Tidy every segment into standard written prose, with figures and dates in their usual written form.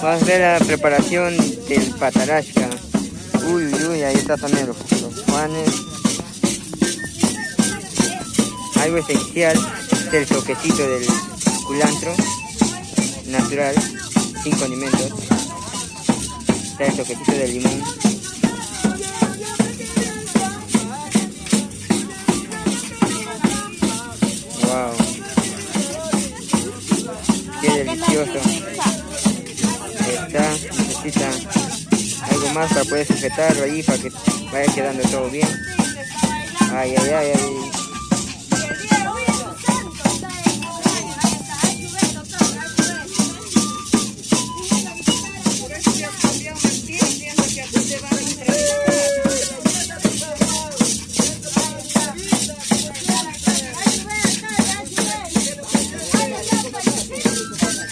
Vamos a ver la preparación del patarasca. Uy, uy, uy, ahí está también los juanes. Algo esencial es el toquecito del culantro natural, sin condimentos. Está el toquecito del limón. Wow, qué delicioso. Está, necesita algo más para poder sujetarlo ahí, para que vaya quedando todo bien. Ay, ay, ay, ay.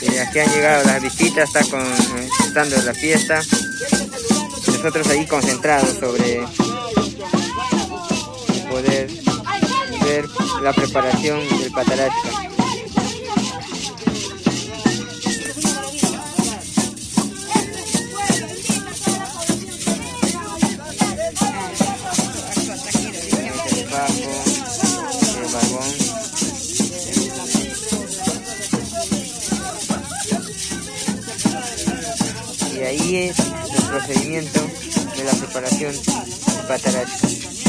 Y aquí han llegado las visitas, está disfrutando de la fiesta. Nosotros ahí concentrados sobre poder ver la preparación del patarasca. El papo, el barbón. Y ahí es el procedimiento de la preparación del patarasca.